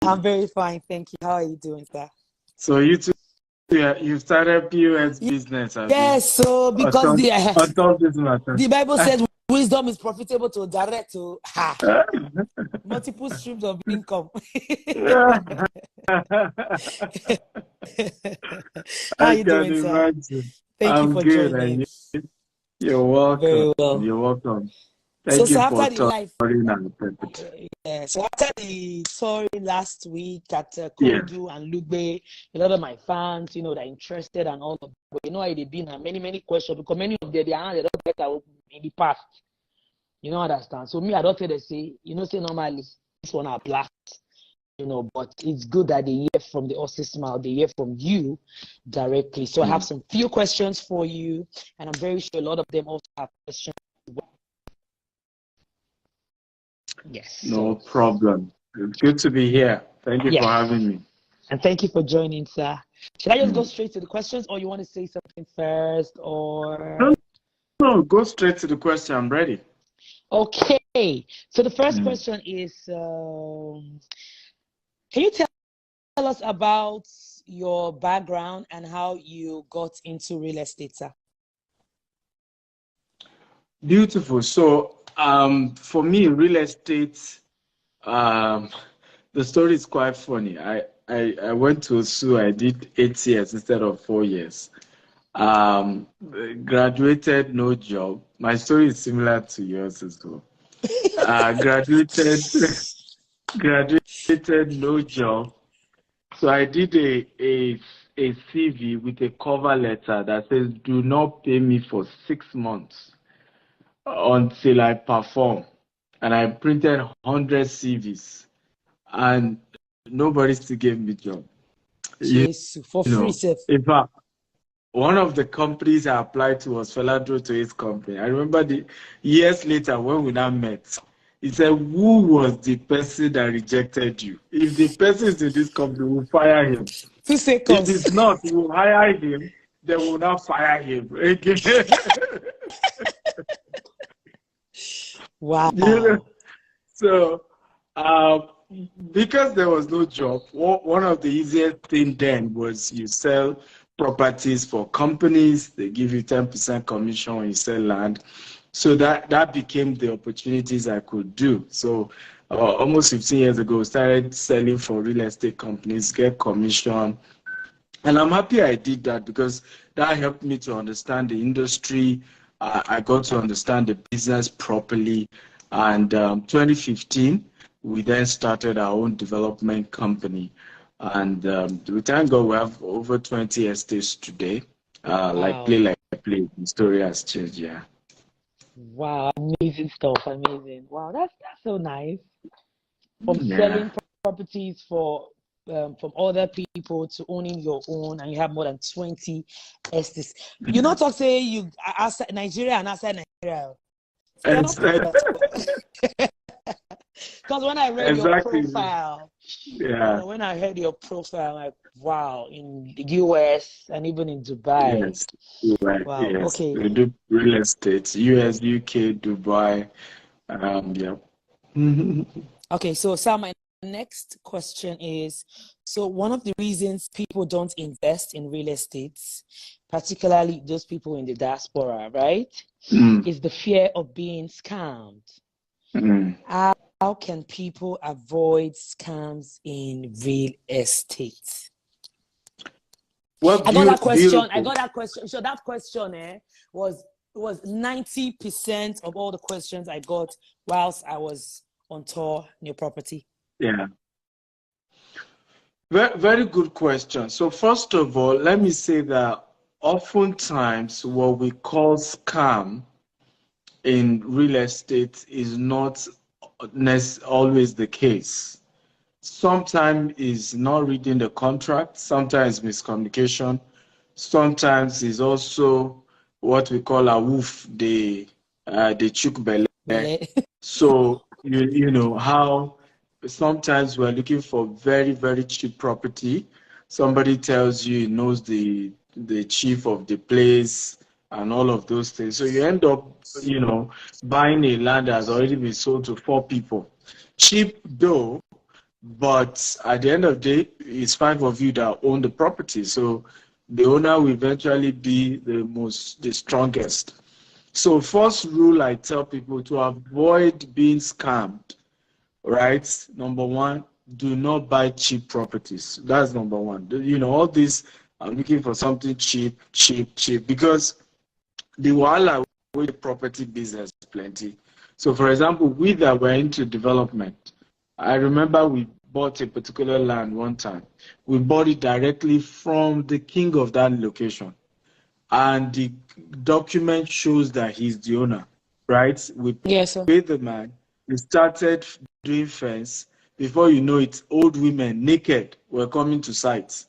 I'm very fine, thank you. How are you doing, sir? So you too, yeah, you started POS business, Abi. Yes, so On because top, on top this matter. the Bible says wisdom is profitable to direct to multiple streams of income. How are I you can doing, sir? imagine. Thank you I'm for good, joining. and you're welcome. Very well. You're welcome. So, Thank so you for after the live, touring and pepper. so after the story last week at Yeah. Korodu and Lugbe, a lot of my fans, they're interested and all of that. But how they've been and many questions because many of them they are not better in the past. You don't understand. So me, I don't tell they say, say normally this one are blast, but it's good that they hear from the horse's mouth, they hear from you directly. So I have some few questions for you, and I'm very sure a lot of them also have questions. Yes. No problem. It's good to be here. Thank you for having me. And thank you for joining, sir. Should I just go straight to the questions, or you want to say something first, or? No, go straight to the question. I'm ready. Okay. So the first question is, can you tell us about your background and how you got into real estate, sir? Beautiful. So, for me, real estate, the story is quite funny. I went to SU. I did 8 years instead of 4 years. Graduated, no job. My story is similar to yours as well. Graduated, no job. So I did a CV with a cover letter that says, "Do not pay me for 6 months until I perform." And I printed 100 CVs, and nobody still gave me job. Yes, for free, sir. In fact, one of the companies I applied to was Feladro to his company. I remember the years later when we now met, he said, "Who was the person that rejected you? If the person is in this company, we'll fire him. 2 seconds. If it's not, we'll hire him, then we'll not fire him." Wow. So, because there was no job, one of the easiest things then was you sell properties for companies. They give you 10% commission when you sell land. So that became the opportunities I could do. So almost 15 years ago, started selling for real estate companies, get commission. And I'm happy I did that because that helped me to understand the industry. I got to understand the business properly. And 2015, we then started our own development company. And we thank God we have over 20 estates today. Wow. Like play, the story has changed, yeah. Wow, amazing stuff, amazing. Wow, that's so nice. From selling properties from other people to owning your own, and you have more than 20 estates. You not talk say you outside Nigeria and outside Nigeria. Because when I read your profile, when I heard your profile, like, wow, in the US and even in Dubai. Yes, right. Wow. Yes. Okay. We do real estate, US, UK, Dubai. Okay, so Sam, my next question is, so one of the reasons people don't invest in real estate, particularly those people in the diaspora, right, is the fear of being scammed. How can people avoid scams in real estate? Well, I got that question. So that question was 90% of all the questions I got whilst I was on tour in your property. Yeah. Very, very good question. So first of all, let me say that oftentimes what we call scam in real estate is not always the case. Sometimes is not reading the contract, sometimes miscommunication, sometimes is also what we call a woof, the chuk bele. So you know how sometimes we're looking for very, very cheap property. Somebody tells you he knows the chief of the place and all of those things. So you end up, buying a land that has already been sold to 4 people. Cheap though, But at the end of the day, it's 5 of you that own the property. So the owner will eventually be the strongest. So first rule I tell people to avoid being scammed, right? Number one, do not buy cheap properties. That's number one. All this, I'm looking for something cheap, because the wahala with the property business plenty. So for example, we that were into development, I remember we bought a particular land one time. We bought it directly from the king of that location. And the document shows that he's the owner, right? We Yes, sir. paid the man. We started doing fence. Before you know it, old women naked were coming to sites.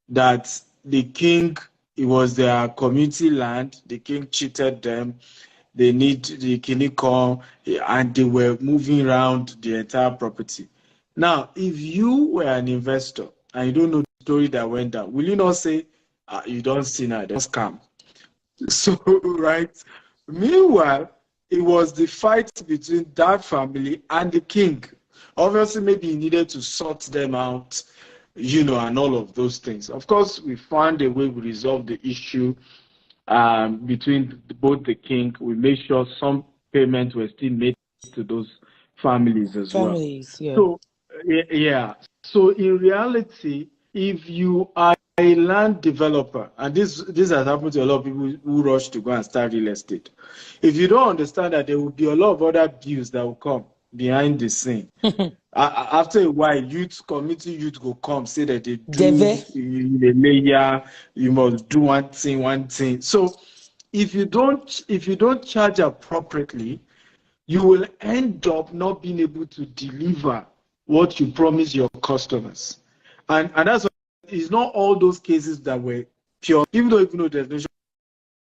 That the king, it was their community land. The king cheated them. They need the Kinikon, and they were moving around the entire property. Now, if you were an investor and you don't know the story that went down, will you not say, you don't see now, don't scam? So, right. Meanwhile, it was the fight between that family and the king. Obviously, maybe he needed to sort them out, and all of those things. Of course, we found a way we resolved the issue between both the king. We made sure some payments were still made to those families as well. Yeah. So, yeah. So, in reality, if you are a land developer, and this has happened to a lot of people who rush to go and start real estate. If you don't understand that there will be a lot of other bills that will come behind the scene. After a while, community youth will come, say that they do a layer, you must do one thing. So if you don't charge appropriately, you will end up not being able to deliver what you promise your customers. And that's why it's not all those cases that were pure, even though the definition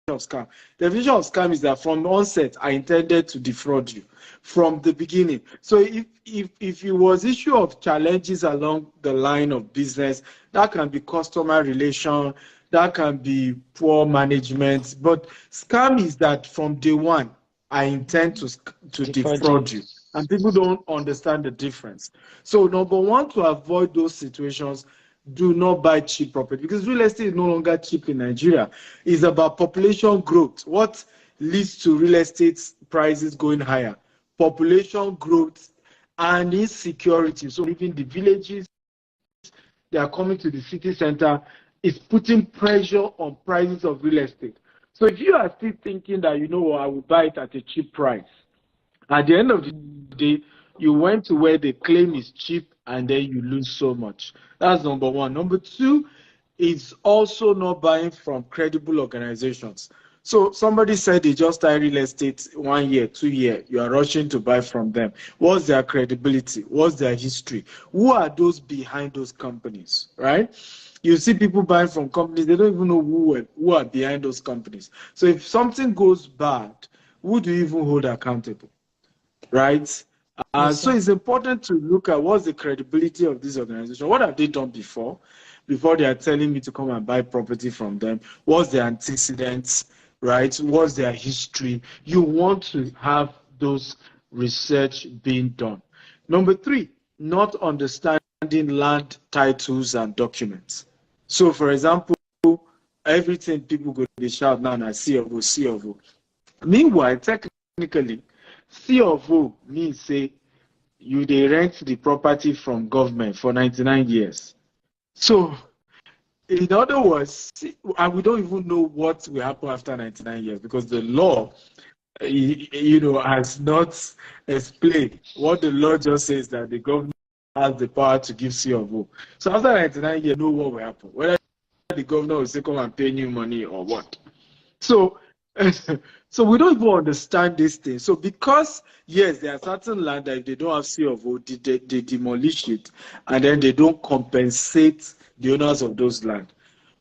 of scam. The definition of scam is that from the onset, I intended to defraud you from the beginning. So if it was issue of challenges along the line of business, that can be customer relation, that can be poor management. But scam is that from day one, I intend to defraud you. And people don't understand the difference. So number one, to avoid those situations, do not buy cheap property, because real estate is no longer cheap in Nigeria. It's about population growth. What leads to real estate prices going higher? Population growth and insecurity. So even the villages, they are coming to the city center, is putting pressure on prices of real estate. So if you are still thinking that, I will buy it at a cheap price, at the end of the day, you went to where the claim is cheap and then you lose so much. That's number one. Number two is also not buying from credible organizations. So somebody said they just started real estate 1 year, 2 years. You are rushing to buy from them. What's their credibility? What's their history? Who are those behind those companies, right? You see people buying from companies, they don't even know who are behind those companies. So if something goes bad, who do you even hold accountable? Right? So it's important to look at what's the credibility of this organization. What have they done before they are telling me to come and buy property from them? What's their antecedents, right? What's their history? You want to have those research being done. Number three, not understanding land titles and documents. So, for example, everything people go to shout now and C of O. Meanwhile, technically, C of O means say you they rent the property from government for 99 years. So, in other words, and we don't even know what will happen after 99 years, because the law, has not explained. What the law just says that the government has the power to give C of O. So after 99 years, you know what will happen. Whether the governor will say, come and pay you money or what. So, so we don't even understand this thing. So because, yes, there are certain land that if they don't have C of O, they demolish it, and then they don't compensate the owners of those land.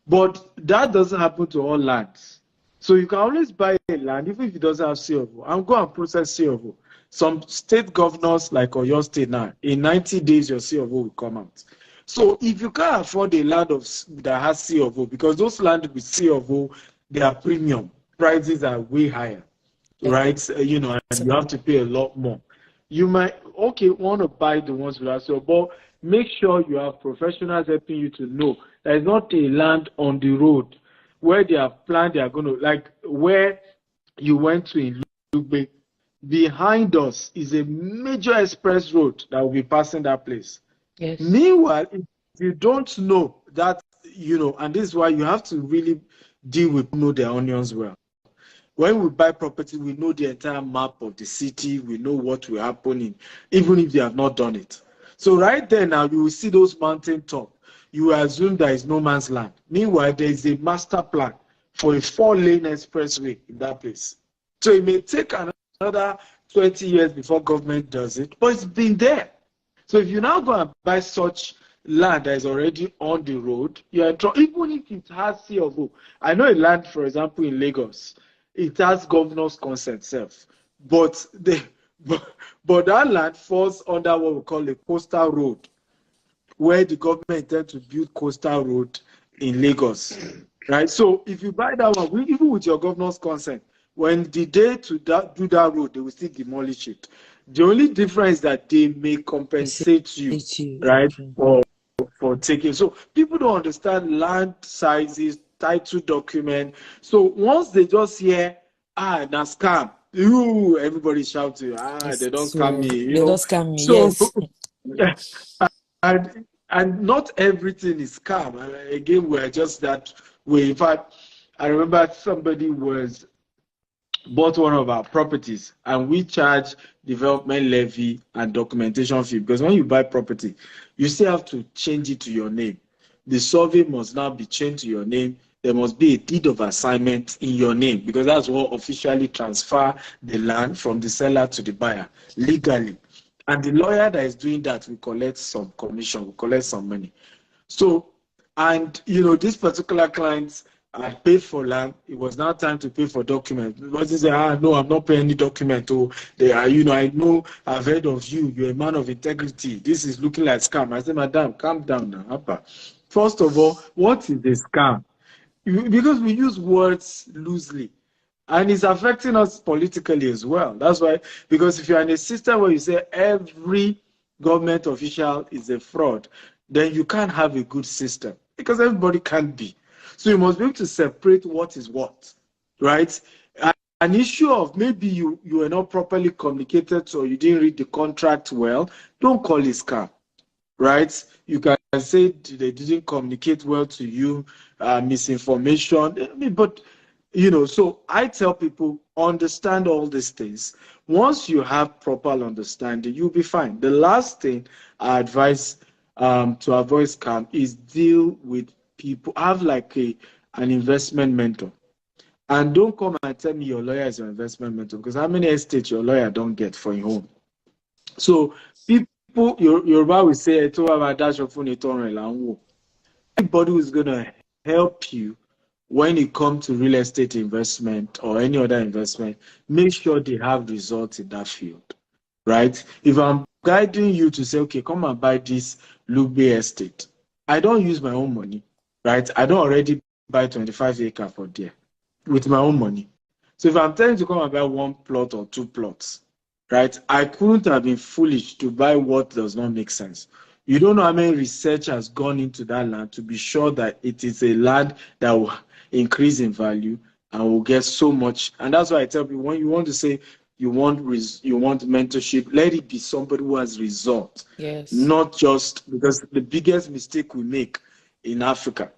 But that doesn't happen to all lands. So you can always buy a land, even if it doesn't have C of O, and go and process C of O. Some state governors, like Oyo State now, in 90 days, your C of O will come out. So if you can't afford a land that has C of O, because those land with C of O, they are premium. Prices are way higher, right? And you have to pay a lot more. You might, want to buy the ones without C of O, but make sure you have professionals helping you to know there is not a land on the road where they have planned they are going to, like where you went to in Lugbe. Behind us is a major express road that will be passing that place. Yes. Meanwhile, if you don't know that, and this is why you have to really deal with know their onions well. When we buy property, we know the entire map of the city. We know what will happen even if they have not done it. So right there now, you will see those mountain top. You will assume there is no man's land. Meanwhile, there is a master plan for a 4-lane expressway in that place. So it may take another 20 years before government does it, but it's been there. So if you now go and buy such land that is already on the road, you're in trouble, even if it has C of O. I know a land, for example, in Lagos, it has governor's consent self, but that land falls under what we call a coastal road, where the government intends to build coastal road in Lagos, right? So if you buy that one, even with your governor's consent, when the day to do that road, they will still demolish it. The only difference is that they may compensate you, right, for taking. So people don't understand land sizes, title document. So once they just hear, na scam, everybody shouting, they don't scam me, They don't scam me, so, yes. and not everything is scam. Again, we're just that way. In fact, I remember somebody bought one of our properties and we charge development levy and documentation fee, because when you buy property, you still have to change it to your name. The survey must now be changed to your name. There must be a deed of assignment in your name, because that's what officially transfer the land from the seller to the buyer legally. And the lawyer that is doing that will collect some commission, will collect some money. So, and this particular client had paid for land. It was now time to pay for documents. But he said, no, I'm not paying any document. Oh, they are, I know, I've heard of you. You're a man of integrity. This is looking like scam. I said, madam, calm down now. Papa. First of all, what is a scam? Because we use words loosely. And it's affecting us politically as well. That's why, because if you're in a system where you say every government official is a fraud, then you can't have a good system, because everybody can't be. So you must be able to separate what is what, right? An issue of maybe you were not properly communicated or you didn't read the contract well, don't call it scam, right? You can say they didn't communicate well to you, misinformation, but so I tell people, understand all these things. Once you have proper understanding, you'll be fine. The last thing I advise to avoid scam is deal with people. Have like an investment mentor. And don't come and tell me your lawyer is your investment mentor, because how many estates your lawyer don't get for your home? So people, Yoruba will say, everybody who's going to help you when it comes to real estate investment or any other investment, make sure they have results in that field, right? If I'm guiding you to say, okay, come and buy this Lugbe estate, I don't use my own money, right? I don't already buy 25 acres for there with my own money. So if I'm telling you to come and buy 1 plot or 2 plots, right, I couldn't have been foolish to buy what does not make sense. You don't know how many research has gone into that land to be sure that it is a land that will increase in value and will get so much. And that's why I tell people, when you want to say you want mentorship, let it be somebody who has results. Yes. Not just, because the biggest mistake we make in Africa,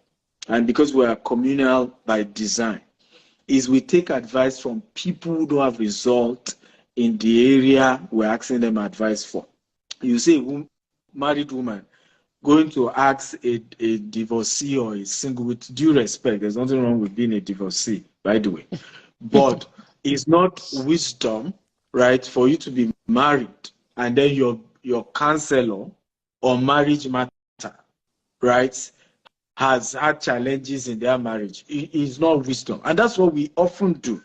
and because we are communal by design, is we take advice from people who don't have result in the area we're asking them advice for. You see a married woman going to ask a divorcee or a single, with due respect, there's nothing wrong with being a divorcee, by the way, but it's not wisdom, right, for you to be married and then your counselor or marriage matter, right, has had challenges in their marriage. It is not wisdom. And that's what we often do.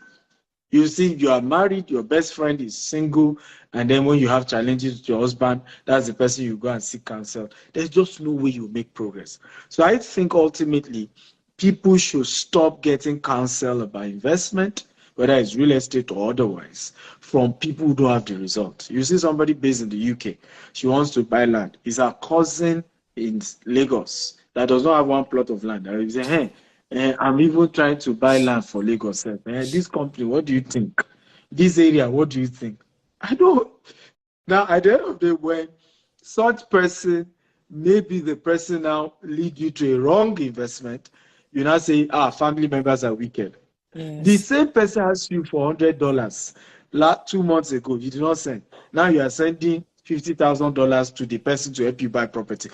You see, you are married, your best friend is single, and then when you have challenges with your husband, that's the person you go and seek counsel. There's just no way you make progress. So I think ultimately, people should stop getting counsel about investment, whether it's real estate or otherwise, from people who don't have the result. You see somebody based in the UK, she wants to buy land. It's her cousin in Lagos that does not have one plot of land. And you say, hey, I'm even trying to buy land for Lagos. This company, what do you think? This area, what do you think? I don't. Now, at the end of the day, when such person, maybe the person now lead you to a wrong investment, you now say, family members are wicked. Yes. The same person asked you for $100 2 months ago. You did not send. Now you are sending $50,000 to the person to help you buy property.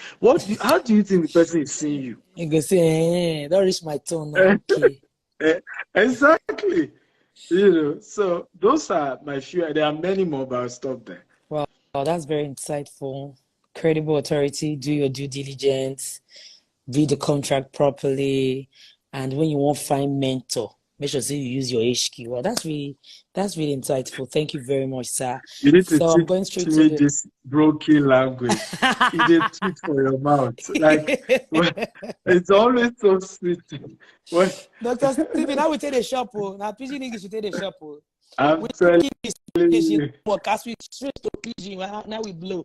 How do you think the person is seeing you? You go say, don't reach my turn now. Okay. Exactly. So those are my few. There are many more, but I'll stop there. Wow, that's very insightful. Credible authority, do your due diligence, read the contract properly, and when you want to find mentor, make sure you use your HQ. Well, that's really insightful. Thank you very much, sir. You need to I'm going straight to this broken language. It is sweet for your mouth. Like it's always so sweet. Dr. Stephen, now we take the shop. Now Pidgin English we take the shop. I'm telling you. Podcast we straight to Pidgin. Now we blow.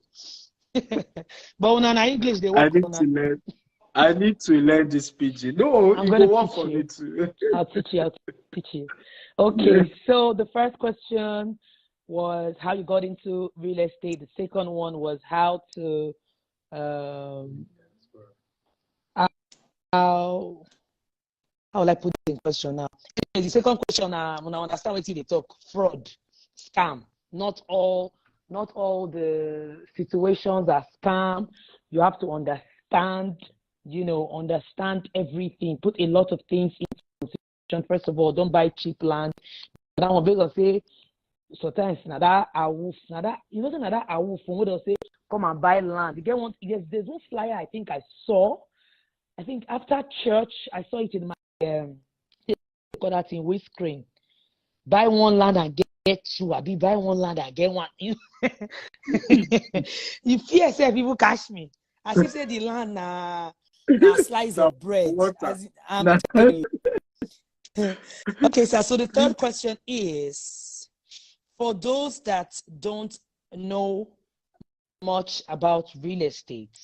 But now English they work on. I need to learn this Pidgin. No, I'm gonna work teach for you. me too. I'll teach you. Okay, so the first question was how you got into real estate. The second one was how will I put it in question now? The second question, when I understand what they talk, fraud, scam. Not all the situations are scam. You have to understand everything. Put a lot of things into consideration. First of all, don't buy cheap land. That one because say sometimes that awoof from where they'll say come and buy land. You get one. There's one flyer I think I saw. I think after church I saw it in my that in windscreen. Buy one land and get two. I be buy one land and get one. You fear say people catch me. As if say the land a slice of bread. I'm telling you. Okay, sir. So the third question is for those that don't know much about real estate,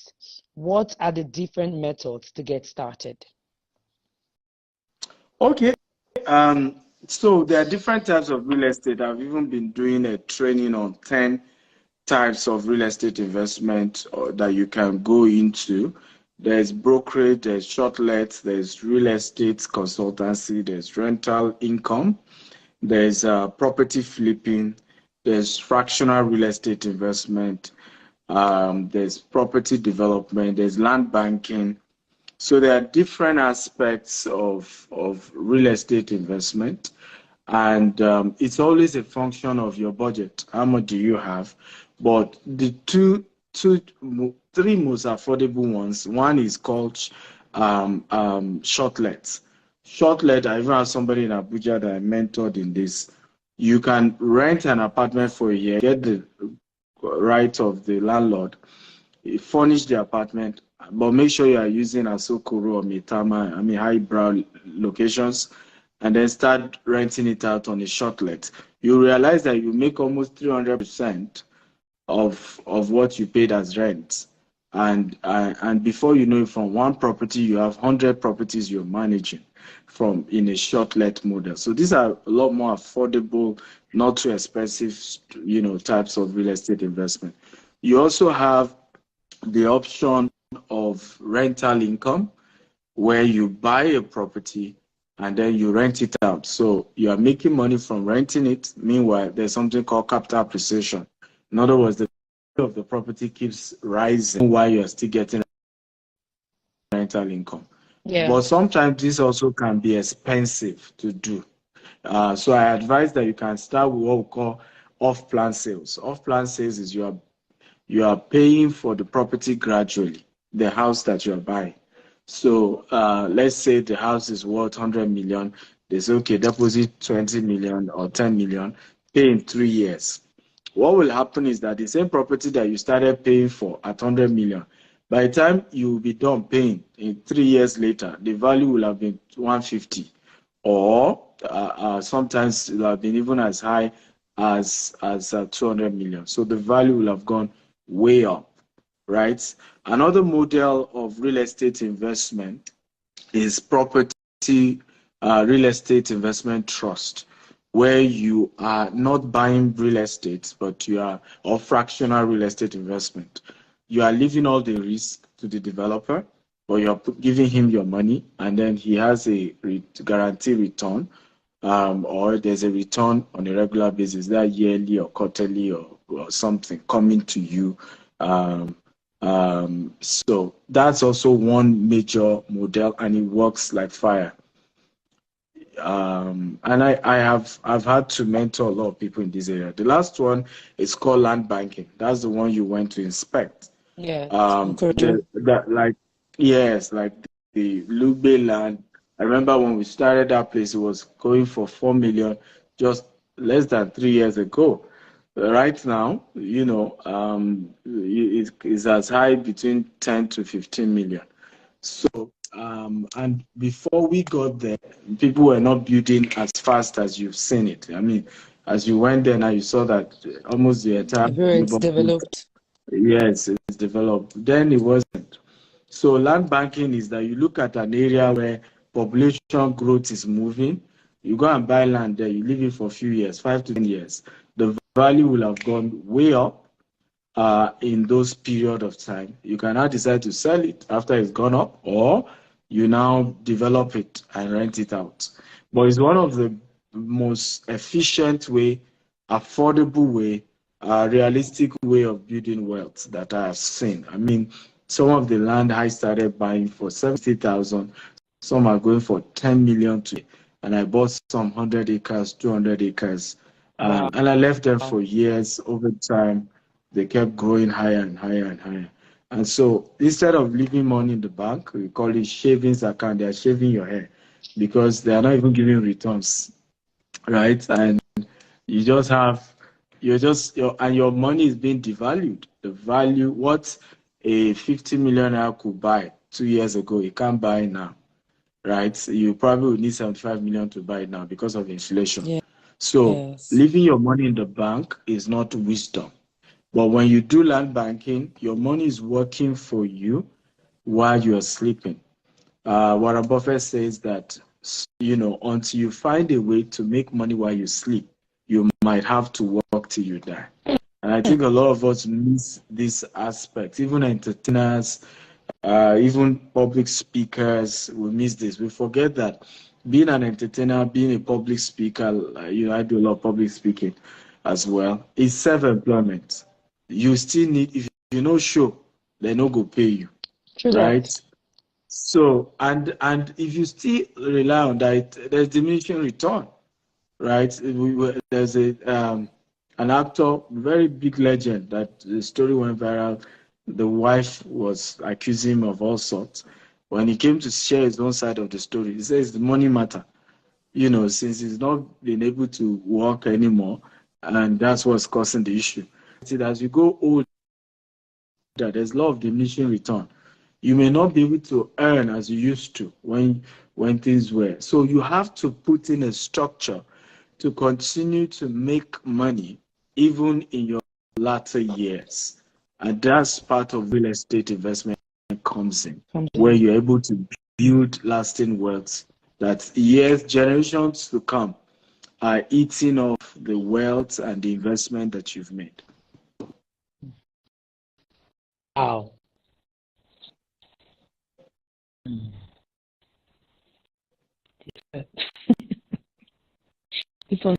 what are the different methods to get started? Okay. So there are different types of real estate. I've even been doing a training on 10 types of real estate investment that you can go into. There's brokerage, there's short let, there's real estate consultancy, there's rental income, there's property flipping, there's fractional real estate investment, there's property development, there's land banking. So there are different aspects of real estate investment, and it's always a function of your budget. How much do you have? But the three most affordable ones. One is called short let. Short let. I even have somebody in Abuja that I mentored in this. You can rent an apartment for a year, get the right of the landlord, furnish the apartment, but make sure you are using Asokoro or Mitama, highbrow locations, and then start renting it out on a short let. You realize that you make almost 300% of what you paid as rent. And before you know it, from one property, you have 100 properties you're managing from in a short let model. So these are a lot more affordable, not too expensive, types of real estate investment. You also have the option of rental income, where you buy a property and then you rent it out. So you are making money from renting it. Meanwhile, there's something called capital appreciation. In other words, the value of the property keeps rising while you're still getting rental income. Yeah. But sometimes this also can be expensive to do. So I advise that you can start with what we call off-plan sales. Off-plan sales is you are paying for the property gradually, the house that you are buying. So let's say the house is worth 100 million. They say, okay, deposit 20 million or 10 million, pay in 3 years. What will happen is that the same property that you started paying for at 100 million, by the time you will be done paying in 3 years later, the value will have been 150 or sometimes it have been even as high as 200 million. So the value will have gone way up, right? Another model of real estate investment is property real estate investment trust, where you are not buying real estate, but you are or fractional real estate investment. You are leaving all the risk to the developer, but you're giving him your money, and then he has a guarantee return, or there's a return on a regular basis, that yearly or quarterly or something coming to you. Um, so that's also one major model, and it works like fire. And I've had to mentor a lot of people in this area. The last one is called land banking. That's the one you went to inspect. Yes. Like yes, like the Lugbe land. I remember when we started that place, it was going for 4 million just less than 3 years ago. Right now, it's as high between 10 to 15 million. So, and before we got there, people were not building as fast as you've seen it. I mean, as you went there now, you saw that almost the entire Everywhere it's neighborhood, developed. yes, it's developed. Then it wasn't. So land banking is that you look at an area where population growth is moving, you go and buy land there, you leave it for a few years, 5 to 10 years. The value will have gone way up in those period of time. You can now decide to sell it after it's gone up, or you now develop it and rent it out. But it's one of the most efficient way, affordable way, realistic way of building wealth that I have seen. I mean, some of the land I started buying for 70,000, some are going for 10 million today. And I bought some 100 acres, 200 acres, Wow. and I left them for years. Over time, they kept growing higher and higher and higher. And so instead of leaving money in the bank, we call it savings account. They are shaving your hair because they are not even giving returns, right? And you just have, and your money is being devalued. The value, what a 50 millionaire could buy 2 years ago, you can't buy now, right? So you probably would need 75 million to buy it now because of inflation. So Yes. leaving your money in the bank is not wisdom. But when you do land banking, your money is working for you while you're sleeping. Warren Buffett says that, until you find a way to make money while you sleep, you might have to work till you die. And I think a lot of us miss this aspect. Even entertainers, even public speakers, we miss this. We forget that being an entertainer, being a public speaker, I do a lot of public speaking as well, is self-employment. You still need, if you know show, they no go pay you, True that. right? So, and if you still rely on that, there's diminishing return, right? There's an actor, very big legend, that the story went viral. The wife was accusing him of all sorts. When he came to share his own side of the story, he says the money matter. Since he's not been able to work anymore, and that's what's causing the issue. As you go older, there's a lot of diminishing return. You may not be able to earn as you used to when things were. So you have to put in a structure to continue to make money even in your latter years. And that's part of real estate investment comes in, where you're able to build lasting wealth that years, generations to come are eating off the wealth and the investment that you've made. Wow. This one.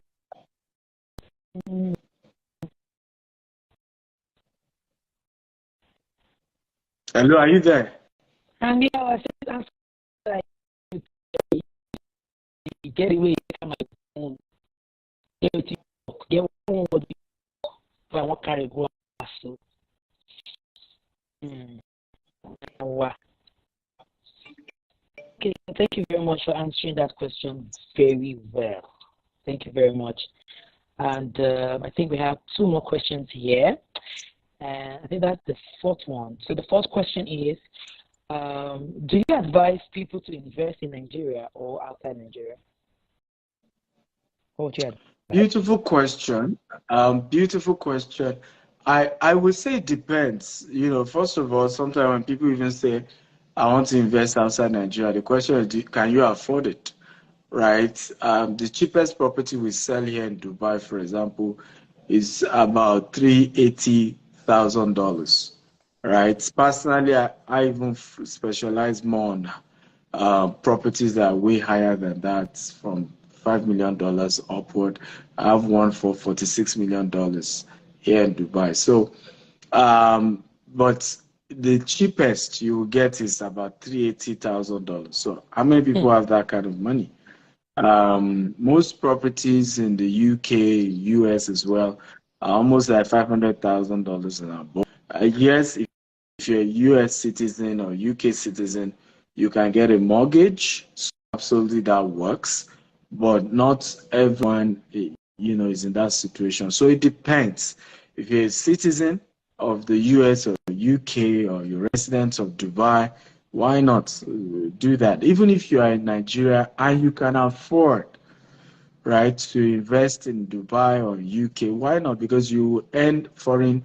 Hello, are you there? And yeah, I said that's like get away from my phone. Get one would be I want carry go so. Wow. Okay, thank you very much for answering that question very well. Thank you very much. And I think we have two more questions here. And I think that's the fourth one. So the first question is, do you advise people to invest in Nigeria or outside Nigeria? What you had? Beautiful question. Beautiful question. I would say it depends. First of all, sometimes when people even say, I want to invest outside Nigeria, the question is, can you afford it? Right? The cheapest property we sell here in Dubai, for example, is about $380,000. Right? Personally, I even specialize more on properties that are way higher than that, from $5 million upward. I have one for $46 million here in Dubai. So, but the cheapest you will get is about $380,000. So, how many people have that kind of money? Most properties in the UK, US as well, are almost like $500,000 and above. Yes, if you're a US citizen or UK citizen, you can get a mortgage. So absolutely, that works. But not everyone, is in that situation. So it depends. If you're a citizen of the US or UK, or you're a resident of Dubai, why not do that? Even if you are in Nigeria and you can afford, right, to invest in Dubai or UK, why not? Because you earn foreign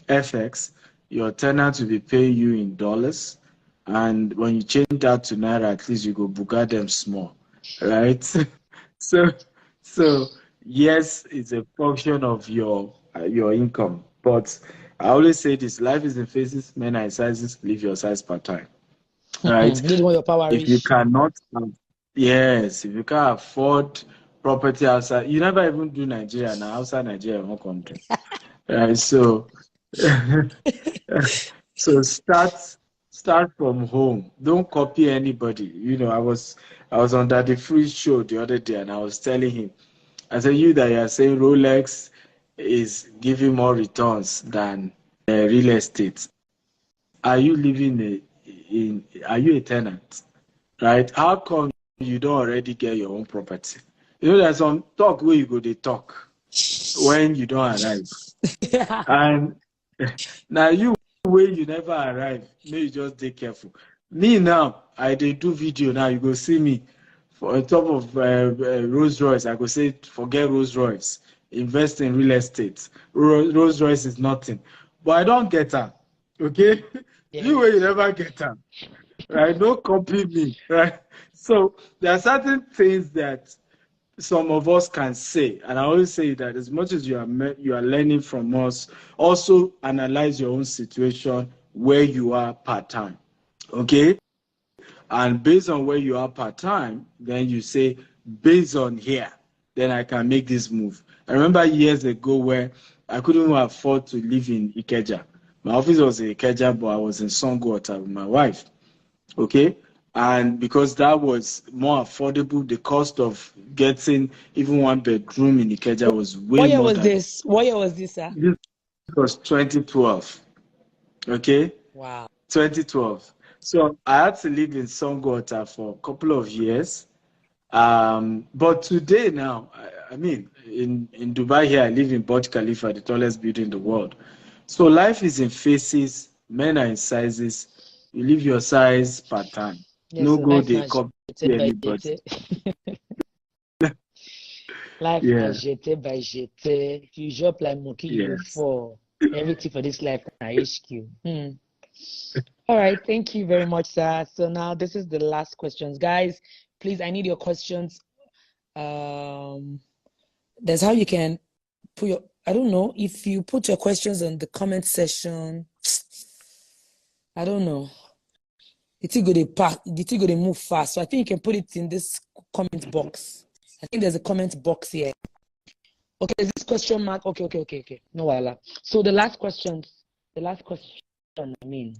FX, your tenant will be paying you in dollars, and when you change that to naira, at least you go buga them small, right? So yes, it's a function of your income, but I always say this: life is in phases, men are in sizes. Live your size part time, right? This is when your power If you reach. cannot, yes, if you can't afford property outside, you never even do Nigeria now. Outside Nigeria, one country, right? So. So start from home. Don't copy anybody. I was on Daddy Free show the other day, and I was telling him, I said, you that you are saying Rolex is giving more returns than real estate. Are you are you a tenant? Right? How come you don't already get your own property? There's some talk where you go, they talk when you don't arrive. And now you way you never arrive, may you just take careful. Me now, I dey do video now, you go see me for on top of Rolls Royce. I go say, forget Rolls Royce, invest in real estate. Rolls Royce is nothing. But I don't get her, okay? Yeah. You way you never get her, right? Don't copy me, right? So there are certain things that some of us can say, and I always say that as much as you are learning from us, also analyze your own situation where you are part-time, okay? And based on where you are part-time, then you say, based on here, then I can make this move. I remember years ago where I couldn't even afford to live in Ikeja. My office was in Ikeja, but I was in Songwater with my wife, okay? And because that was more affordable, the cost of getting even one bedroom in Ikeja was way What year more was than this? What year was this, sir? this was 2012. Okay? Wow. 2012. So I had to live in Songwater for a couple of years. But today now, I mean, in Dubai here, I live in Burj Khalifa, the tallest building in the world. So life is in phases, men are in sizes. You live your size part-time. Yes, No so go, life they na copy jeté by anybody. jeté. Life na Yeah, jeté by jeté. If you drop like monkey, you yes. fall. Everything for this life na HQ. All right, thank you very much, sir. So now this is the last questions, guys. Please, I need your questions. That's how you can put your. I don't know if you put your questions on the comment section. I don't know. The thing go to move fast. So I think you can put it in this comment box. I think there's a comment box here. Okay, is this question mark? Okay. No wala. So the last question, I mean,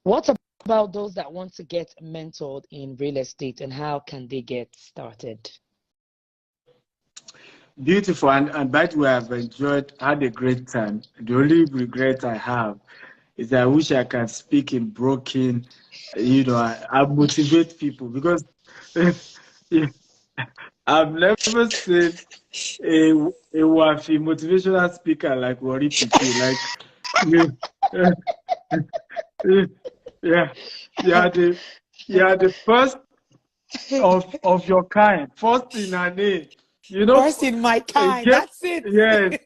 what about those that want to get mentored in real estate, and how can they get started? Beautiful. And by the way, I've had a great time. The only regret I have is that I wish I can speak in broken, I motivate people, because I've never seen a wafi motivational speaker like Wari Piki. Like, you, yeah, you are the first of your kind, first in her name. You know, First in my kind. Game, That's it. yes,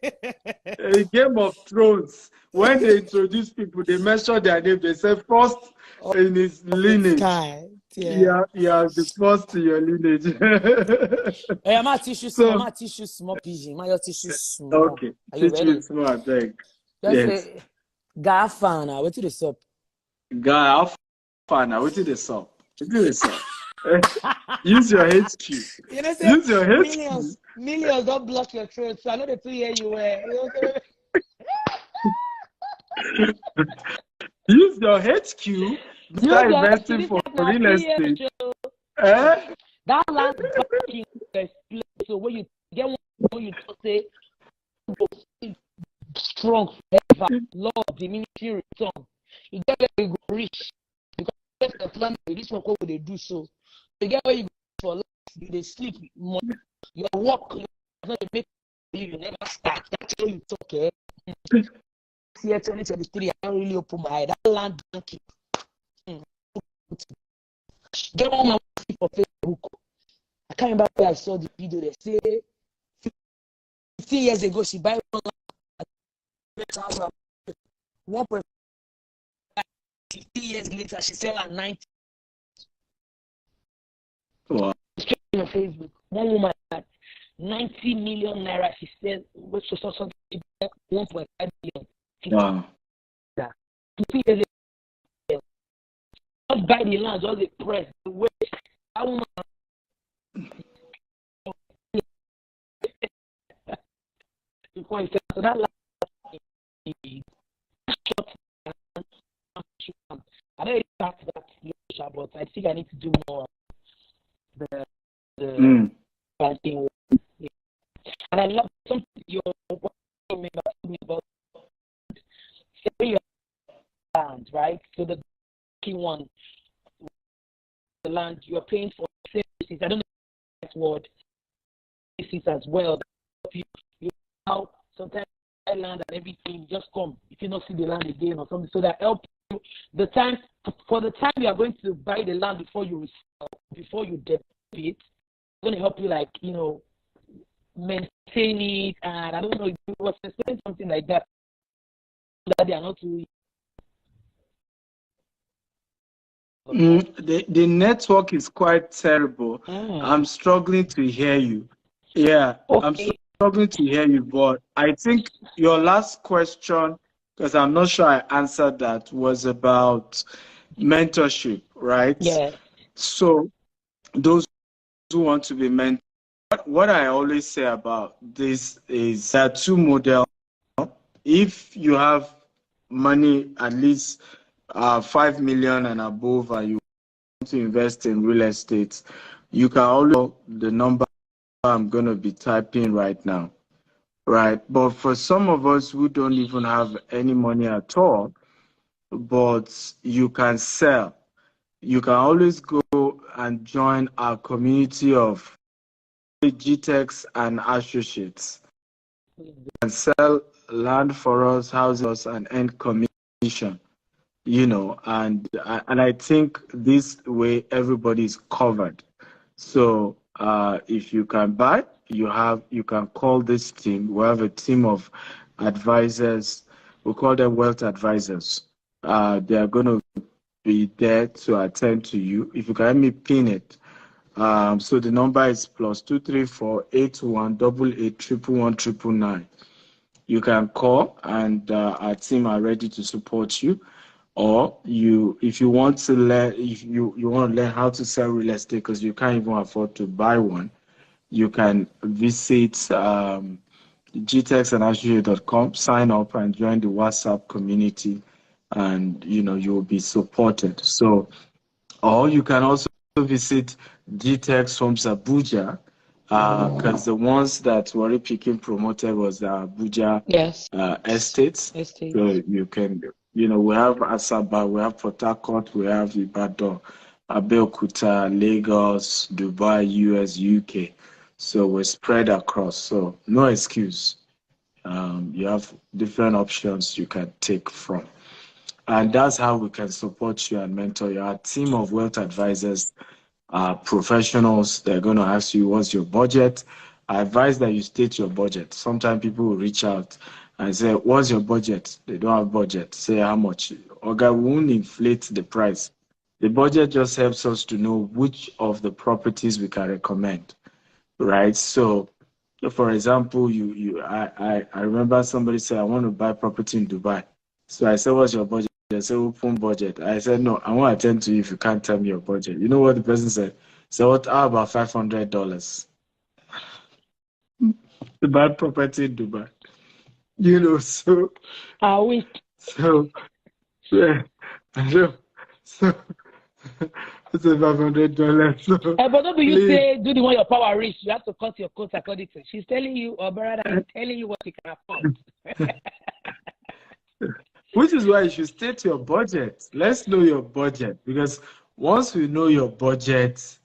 a Game of Thrones. When they introduce people, they mention their name. They say first in his lineage. Kind. Yeah. You are the first in your lineage. Hey, I'm not tissue small. I'm not tissue small pigeon. My tissue small. Okay, Are you ready? tissue small, beg. Just Yes. say, Gafana. What to the sup? Guy, how far now? What did they saw? What did they saw? Use your HQ. You know, say, Use your millions don't block your throat. So I know the 2 year you were. You know, Use your HQ. Start investing for real estate. That land banking place. So when you get one, when you say strong forever, Lord, diminishing return. You get where you go rich because the plan this one what they do so. You get where you go for life, they sleep more. Your work not make you never start. That's how you talk. Year 2023, I don't really open my eye. That land banking. Get on my for Facebook. I can't remember where I saw the video. They say 15 years ago she buy one land. 1.5. 15 years later she sell at 90. Wow. On Facebook, one woman had 90 million naira. She said, which was also 1.5 million. Wow. 15 years later, just buy the land, just the press, the way that woman. Before he said, so that land, I don't start that, but I think I need to do more. The banking, and I love something your about selling your land, right? So the key one, the land you are paying for services. I don't know that word. Services as well. You know, sometimes land and everything just come if you not see the land again or something. So that help you the time you are going to buy the land before you resell, before you develop it. It's going to help you, like, you know, maintain it. And I don't know if you was explaining something like that they are not too. The network is quite terrible. I'm struggling to hear you. Yeah, okay. I'm struggling to hear you, but I think your last question, because I'm not sure I answered that, was about mentorship, right? Yeah. So those who want to be mentored, what I always say about this is there are two models. If you have money at least 5 million and above and you want to invest in real estate, you can always the number I'm going to be typing right now, right? But for some of us who don't even have any money at all, but you can sell, you can always go and join our community of GTEX and associates and sell land for us, houses, and earn commission. You know, and I think this way everybody is covered. So if you can buy, you can call this team. We have a team of advisors. We call them wealth advisors. They are going to be there to attend to you. If you can let me pin it. So the number is +234-8188-111-999. You can call, and our team are ready to support you. Or if you want to learn, if you want to learn how to sell real estate because you can't even afford to buy one, you can visit gtexandassociate.com, sign up and join the WhatsApp community, and you will be supported. So, or you can also visit GTEX Homes Abuja, because the ones that were picking promoted was the Abuja estates. So you can, we have Asaba, we have Port Harcourt, we have Ibadan, Abeokuta, Lagos, Dubai, US, UK. So we're spread across. So no excuse. You have different options you can take from. And that's how we can support you and mentor you. Our team of wealth advisors, professionals, they're going to ask you what's your budget, I advise that you state your budget. Sometimes people will reach out and say, what's your budget? They don't have budget. Say how much. Oga, we won't inflate the price. The budget just helps us to know which of the properties we can recommend, right? So, for example, I remember somebody said, I want to buy property in Dubai. So I said, what's your budget? They said, open budget. I said, no, I won't attend to you if you can't tell me your budget. You know what the person said? So what, how about $500 to buy property in Dubai? You know, so, We yeah, so it's $500. So but don't you please, say do the one your power reach? You have to cut your coat according to. She's telling you, or brother, I'm telling you what you can afford. which is why you should state your budget. Let's know your budget, because once we know your budget,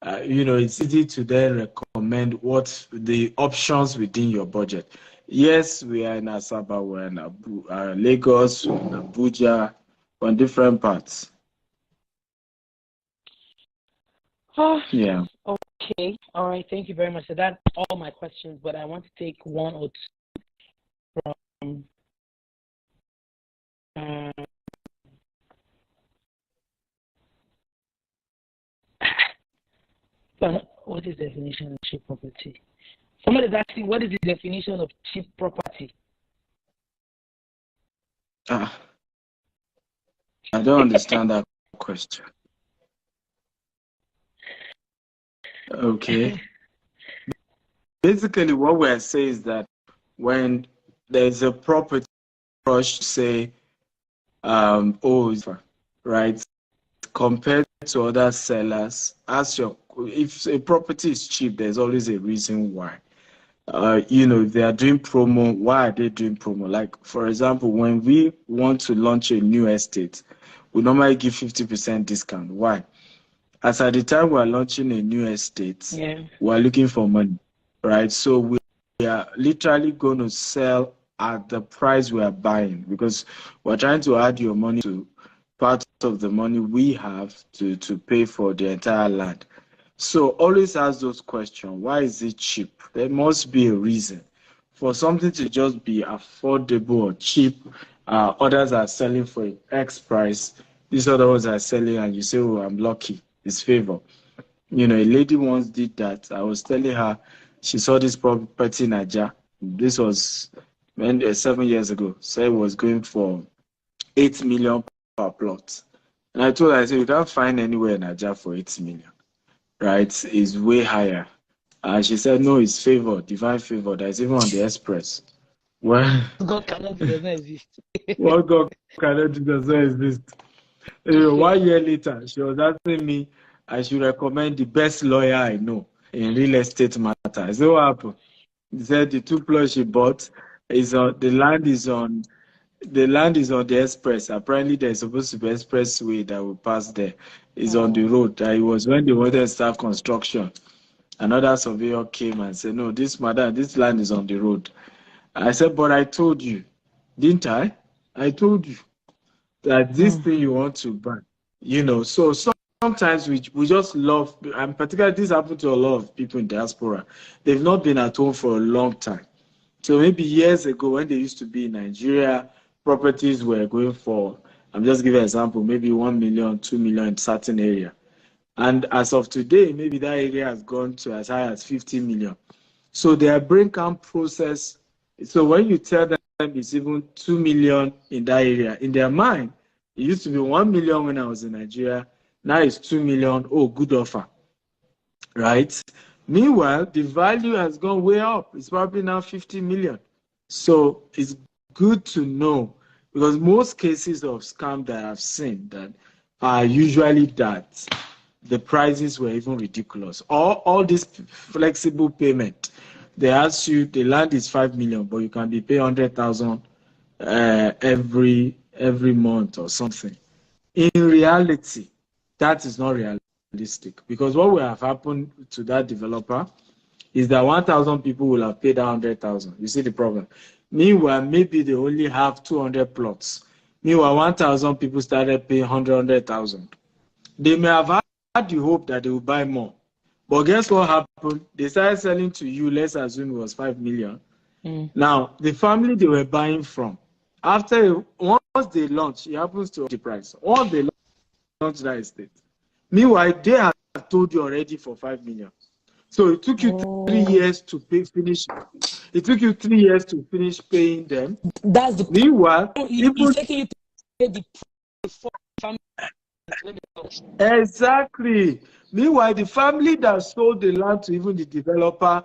it's easy to then recommend what the options within your budget. Yes, we are in Asaba, we're in Lagos, we're in Abuja, we're in different parts. Yeah. Okay. All right. Thank you very much. So that's all my questions, but I want to take one or two from what is the definition of cheap property? Somebody is asking, what is the definition of cheap property? I don't understand that question. Okay. Basically, what we're saying is that when there's a property rush, say, right, compared to other sellers, if a property is cheap, there's always a reason why. If they are doing promo, why are they doing promo? Like, for example, when we want to launch a new estate, we normally give 50% discount. Why? As at the time we're launching a new estate, we're looking for money, right? So we are literally going to sell at the price we are buying, because we're trying to add your money to part of the money we have to pay for the entire land. So always ask those questions. Why is it cheap? There must be a reason. For something to just be affordable or cheap, others are selling for X price. These other ones are selling and you say, oh, I'm lucky. It's favor. A lady once did that. I was telling her, she saw this property in Aja. This was 7 years ago. So it was going for 8 million per plot. And I told her, I said, you can't find anywhere in Aja for 8 million. Right? It's way higher. And she said, no, it's favor, divine favor. That's even on the express. Well, God cannot do does not exist. What God cannot do does not exist. 1 year later, she was asking me I should recommend the best lawyer I know in real estate matter. So what happened? He said the 2 plots she bought is on the land is on the express. Apparently there's supposed to be expressway that will pass there. It's on the road. It was when they wanted to start construction. Another surveyor came and said, no, this land is on the road. I said, but I told you, didn't I? I told you that this thing you want to buy, so sometimes we just love, and particularly this happened to a lot of people in diaspora. They've not been at home for a long time. So maybe years ago when they used to be in Nigeria, properties were going for, I'm just giving an example, maybe 1 million, 2 million in certain area. And as of today, maybe that area has gone to as high as 50 million. So their brain can't process. So when you tell them it's even 2 million in that area, in their mind, it used to be 1 million when I was in Nigeria. Now it's 2 million. Oh, good offer, right? Meanwhile, the value has gone way up. It's probably now 50 million. So it's good to know, because most cases of scam that I've seen that are usually that the prices were even ridiculous. All this flexible payment, they ask you the land is 5 million, but you can be paying 100,000 every month or something. In reality, that is not realistic, because what will have happened to that developer is that 1,000 people will have paid 100,000. You see the problem. Meanwhile, maybe they only have 200 plots. Meanwhile, 1,000 people started paying 100,000. They may have had the hope that they will buy more, But guess what happened? They started selling to you, let's assume it was 5 million. Now, the family they were buying from, once they launch, it happens to the price. Once they launch that estate. Meanwhile, they have told you already for 5 million. So it took you 3 years to finish. It took you 3 years to finish paying them. That's the meanwhile, it's taking you to pay the family. Exactly. Meanwhile, the family that sold the land to even the developer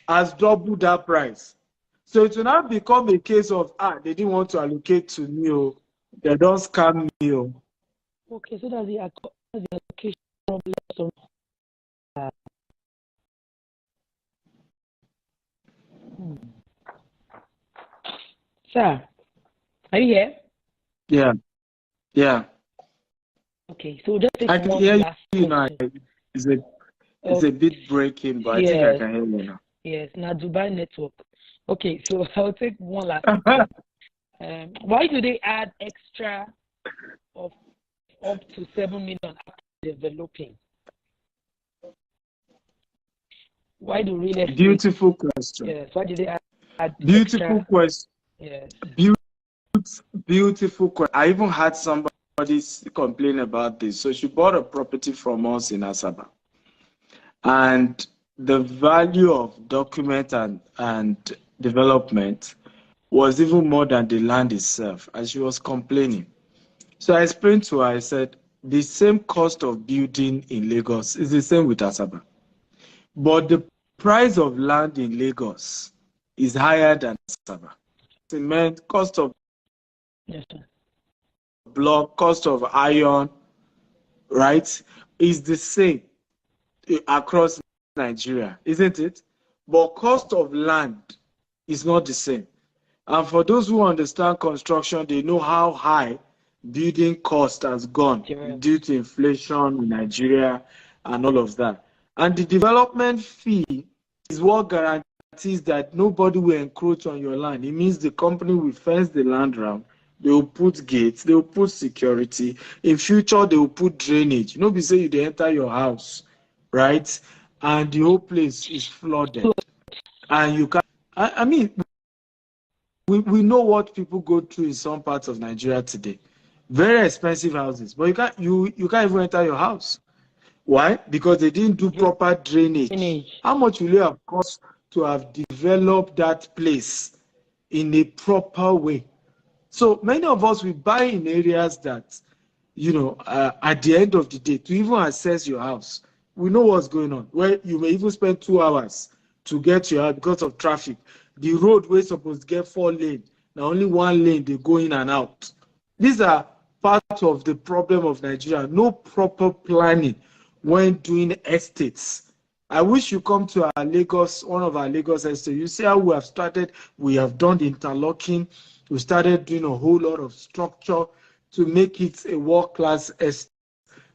has doubled that price. So it will now become a case of they didn't want to allocate to me, they don't scam me. Okay, so that's the allocation problem. Sir, are you here? Yeah. Okay, so just take I can one hear last you now. question. It's a bit breaking, but yes. I think I can hear you now. Yes, now Dubai network. Okay, so I'll take one last question. Why do they add extra of up to 7 million after developing? Why do real estate? Beautiful question. Yes, why did they add beautiful extra? Question. Yes. Beautiful question. I even had somebody complain about this. So she bought a property from us in Asaba. And the value of document and development was even more than the land itself, as she was complaining. So I explained to her, I said, the same cost of building in Lagos is the same with Asaba. But the price of land in Lagos is higher than Asaba. Cement, cost of block, cost of iron, right, is the same across Nigeria, isn't it? But cost of land is not the same. And for those who understand construction, they know how high building cost has gone due to inflation in Nigeria and all of that. And the development fee is what guarantees that nobody will encroach on your land. It means the company will fence the land around. They will put gates, they will put security. In future, they will put drainage. You know, we say you enter your house, right? And the whole place is flooded. And you can, I mean, we know what people go through in some parts of Nigeria today. Very expensive houses, but you can't even enter your house. Why? Because they didn't do proper drainage. How much will it have cost to have developed that place in a proper way? So many of us, we buy in areas that, at the end of the day, to even access your house, we know what's going on. Where you may even spend 2 hours to get to your house because of traffic. The road we're supposed to get 4 lanes. Now only 1 lane, they go in and out. These are part of the problem of Nigeria. No proper planning when doing estates. I wish you come to our Lagos, one of our Lagos estates. You see how we have started. We have done the interlocking. We started doing a whole lot of structure to make it a world-class estate.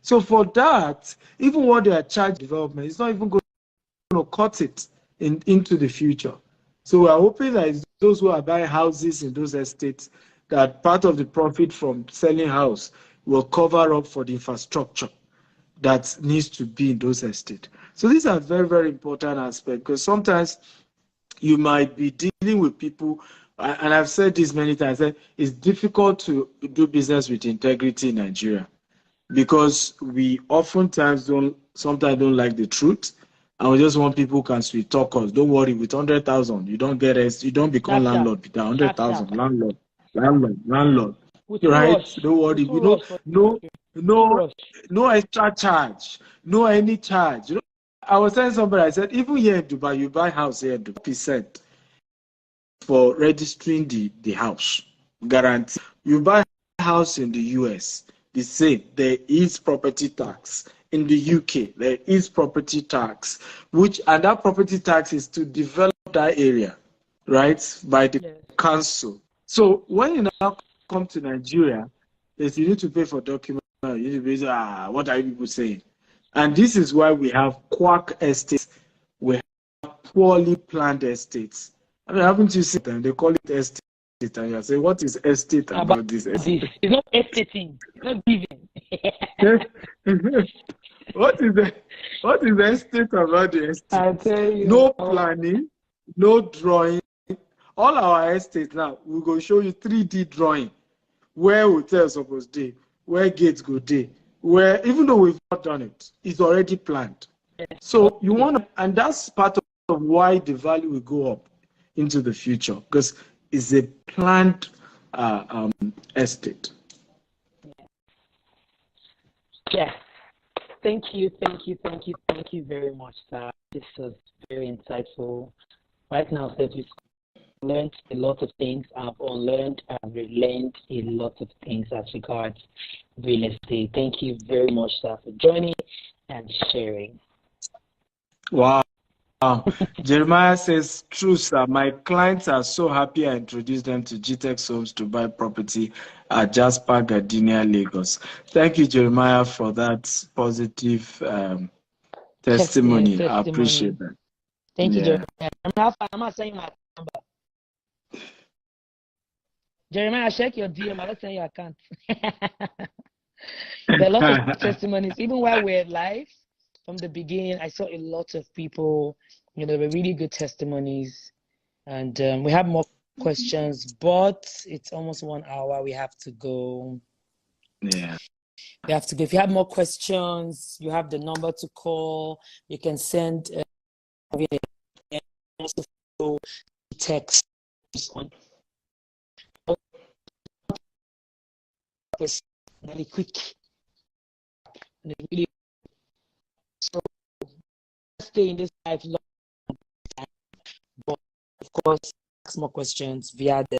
So for that, even what they are charging development, it's not even going to cut it into the future. So we are hoping that those who are buying houses in those estates, that part of the profit from selling house will cover up for the infrastructure that needs to be in those estates. So these are very, very important aspects, because sometimes you might be dealing with people, and I've said this many times, that it's difficult to do business with integrity in Nigeria, because we oftentimes don't like the truth, and we just want people who can sweet talk us. Don't worry, with 100,000, you don't get us, you don't become landlord with 100,000. Landlord. Right? Don't worry. No extra charge, no any charge. I was telling somebody, I said, even here in Dubai, you buy house here, 2% for registering the house. Guarantee. You buy a house in the US, the same. There is property tax. In the UK, there is property tax, and that property tax is to develop that area, right, by the council. So when you now come to Nigeria, you need to pay for documents. You need to pay, what are you people saying? And this is why we have quack estates. We have poorly planned estates. I mean, haven't you seen them? They call it estate. And you say, what is estate about this estate? It's not estating. It's not giving. What is the estate about the estate? I tell you. No planning, no drawing. All our estates now, we go show you 3D drawing. Where hotels supposed to, where gates go day, where even though we've not done it, it's already planned. So you want to, and that's part of why the value will go up into the future, because it's a planned estate. Yeah. Thank you very much, sir. This was very insightful. Right now, that we've learned a lot of things. I've unlearned and relearned a lot of things as regards real estate. Thank you very much, sir, for joining and sharing. Wow. Jeremiah says, true, sir. My clients are so happy I introduced them to GTEX Homes to buy property at Jasper, Gardenia, Lagos. Thank you, Jeremiah, for that positive testimony. I appreciate that. Thank you, Jeremiah. I'm not saying my number. Jeremiah, check your DM. I'm not saying your account. There are a lot of testimonies. Even while we're live, from the beginning, I saw a lot of people, there were really good testimonies. And we have more questions, but it's almost 1 hour. We have to go. Yeah. We have to go. If you have more questions, you have the number to call. You can send text on very quick. Really, so stay in this life long time, but of course, ask more questions via the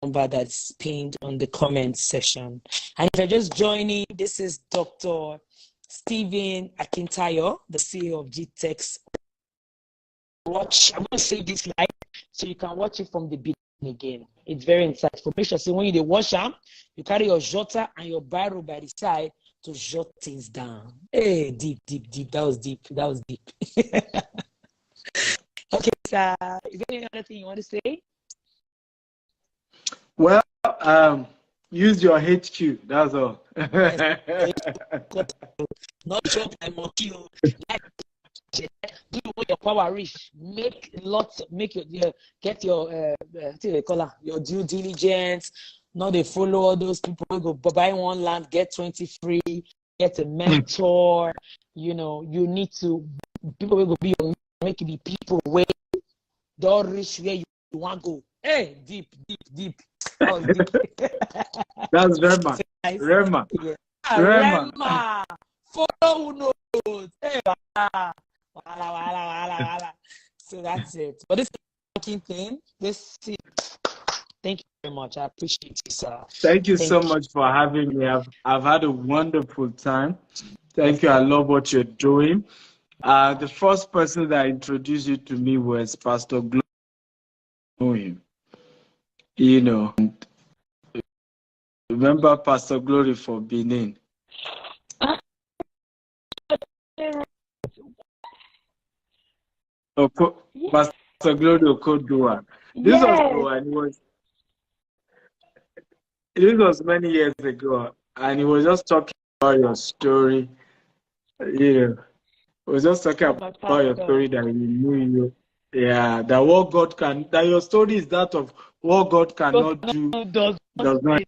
number that's pinned on the comment section. And if you're just joining, this is Dr. Stephen Akintayo, the CEO of GTEX. I'm going to save this live so you can watch it from the beginning again. It's very insightful. Make sure when you watch them, you carry your jotter and your barrel by the side to jot things down. Hey, deep. That was deep. Okay, sir. Is there any other thing you want to say? Well, use your HQ. That's all. Not job like monkey. Do what your power reach. Make your get your your due diligence. Not they follow all those people who go buy one land, get 20 free, get a mentor. You need to people will be make it be people where don't reach where you want to go. Hey, deep. Oh, deep. That's Rema. Rema. Yeah. Rema. Follow who knows. Hey, So that's it. But this banking thing, thank you very much. I appreciate you, sir. Thank you so much for having me. I've had a wonderful time. Thank you. I love what you're doing. The first person that introduced you to me was Pastor Glory. Remember Pastor Glory for Benin? Pastor Glory Okodua. This was many years ago, and he was just talking about your story. He was just talking about your story that he knew you. Yeah, that your story is that of what God cannot do does not.